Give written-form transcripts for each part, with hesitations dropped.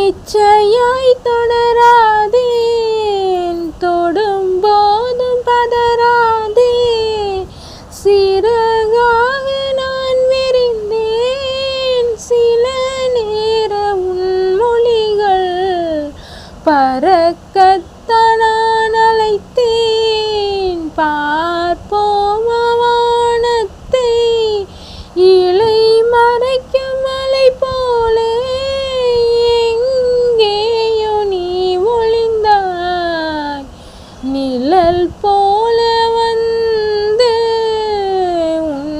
அனிச்சையாய் தொடராதேன், தொடும்போதும் பதறாதே. சிறகாக நான் விரிந்தேன், சில நேர உன்மொழிகள் பறக்கத்தான் நான் அழைத்தேன். பார்ப்போம் வானத்தை, இலை மறைக்கும் மலை போலே எங்கேயோ நீ ஒளிந்தாய். நிழல் போல வந்து உன்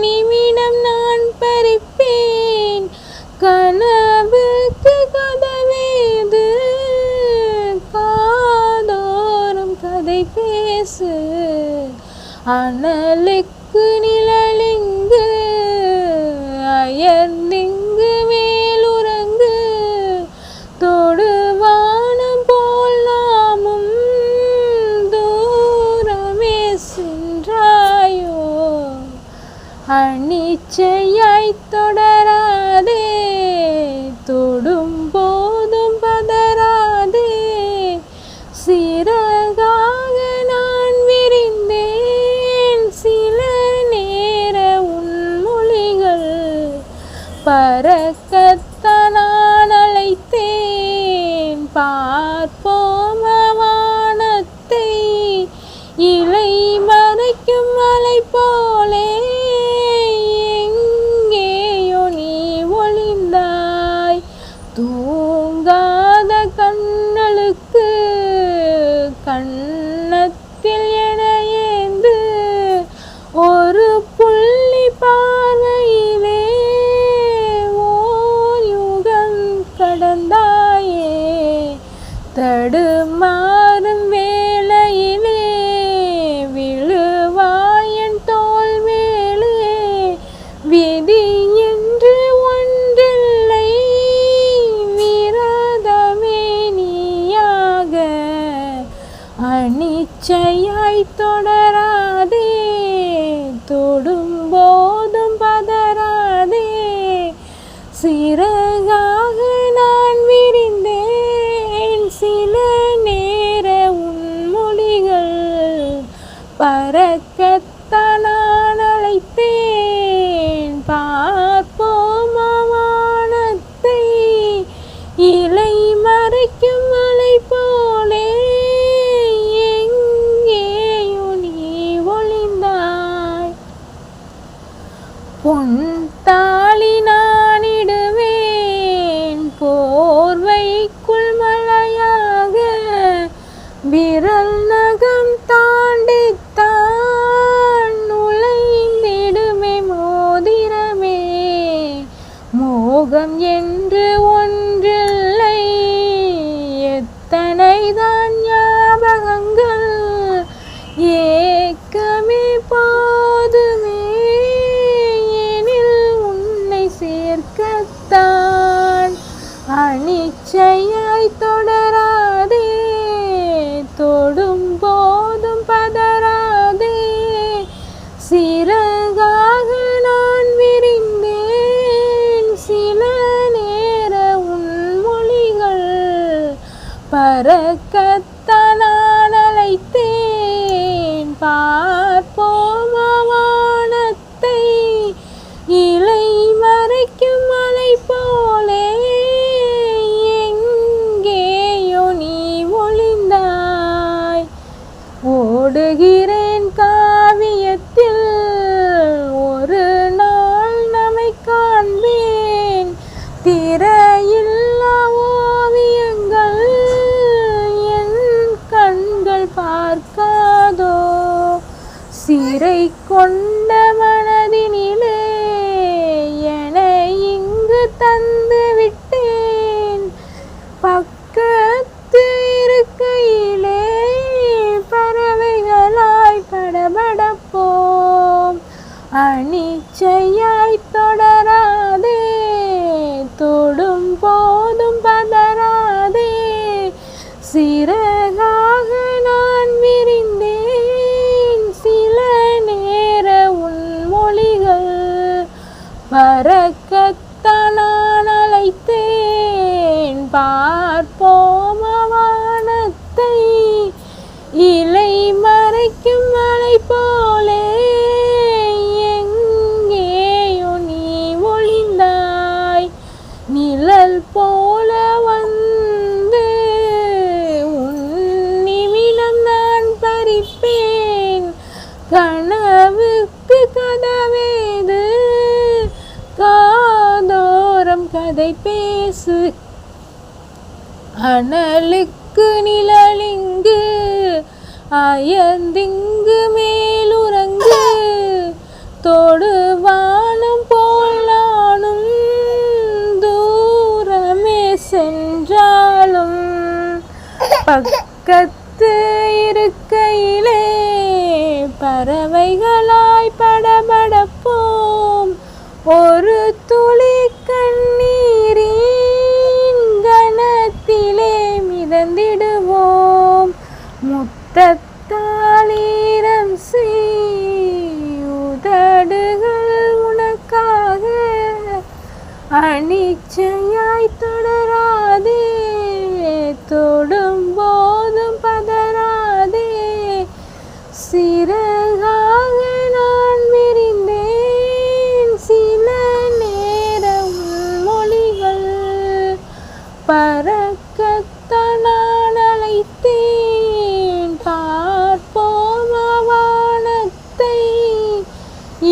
நிமிடம் நான் பறிப்பேன். கனவுக்கு கதவேது, காதோறும் கதை பேசு. அனலுக்கு நிழலிங்கு, அயர்ந்திங்கு மேலுறங்கு. தொடுவானம் போல் நாமும் தூரமே சென்றாயோ. அனிச்சையாய் தொடராதே, தொடும் போதும் பதறாதே. சிறகாக நான் விரிந்தேன், சில நேர உன்மொழிகள் பறக்கத்தான் நான் அழைத்தேன். பார்ப்போம் வானத்தை, இலை மறைக்கும் மலை போலே எங்கேயோ நீ ஒளிந்தாய். தூங்காத கண்களுக்கு கன்னத்தில் என ஏந்து, ஒரு புள்ளி பார்வையிலே ஓர் யுகம் கடந்தாயே. தடுமாறும் வேளையிலே விழுவாயன் தோள் மேலே. விதி என்று ஒன்றில்லை, விரதமே நீயாக. அனிச்சையாய் தொடராதே, தொடும் போதும் பதறாதே. சிறகாக நான் விரிந்தேன், சில நேர உன்மொழிகள் பறக்கத்தான் நான் அழைத்தேன். பார்ப்போம் வானத்தை, இலை மறைக்கும் மலை போலே எங்கேயோ நீ ஒளிந்தாய். பொன் தாளி நான் இடுவேன், போர்வைக்குள் மழையாக. விரல் நகம் தாண்டித்தான் நுழைந்திடுமே மோதிரமே. மோகம் என்று ஒன்றில்லை, எத்தனைதான் ஞாபகங்கள். ஏக்கமே போதுமே எனில் உன்னை சேர்க்கத்தான். அனிச்சையாய் தொடராதே, தொடும் போதும் பதறாதே. சிறகாக நான் விரிந்தேன், சில நேர உன்மொழிகள் பறக்கத்தான் நான் அழைத்தேன். பார்ப்போம் வானத்தை, இலை மறைக்கும் மலை போலே எங்கேயோ நீ ஒளிந்தாய். ஓடுகிறேன் காவியத்தில், ஒரு நாள் நம்மை காண்பேன். திரையில்லா ஓவியங்கள் என் கண்கள் பார்க்காதோ. சிறை கொண்ட மனதினிலே என இங்கு தந்து விட்டேன். பக்கத்து இருக்கையிலே பறவைகளாய் படபடப்போம். அனிச்சையாய் தொடராதே, தொடும் போதும் பதறாதே. சிறகாக நான் விரிந்தேன், சில நேர பார்ப்போம் வானத்தை. இலை மறைக்கும் மலை போலே எங்கேயோ நீ ஒளிந்தாய். நிழல் போல வந்து உன் நிமிடம் நான் பறிப்பேன். கனவுக்கு கதவேது, காதோரம் கதை பேசு. அனலுக்கு நிழலிங்கு, அயர்ந்திங்கு மேலுறங்கு. தொடுவானம் போல் நானும் தூரமே சென்றாலும் பக்கத்து இருக்கையிலே பறவைகளாய் படபடப்போம். ஒரு துளி கண்ணீரின் கணத்திலே மிதந்திடுவோம். முத்தத்தால் ஈரம் உதடுகள் உனக்காக அனிச்சையாய் தொடராதே. தொடும் போதும் பதறாதே. சிறகாக நான் விரிந்தேன். சில நேரம் மொழிகள் பறக்கத்தான் நான் அழைத்தேன். பார்ப்போம் வானத்தை.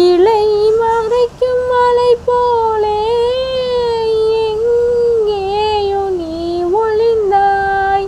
இலை மறைக்கும் மலை போலே எங்கேயோ நீ ஒளிந்தாய்.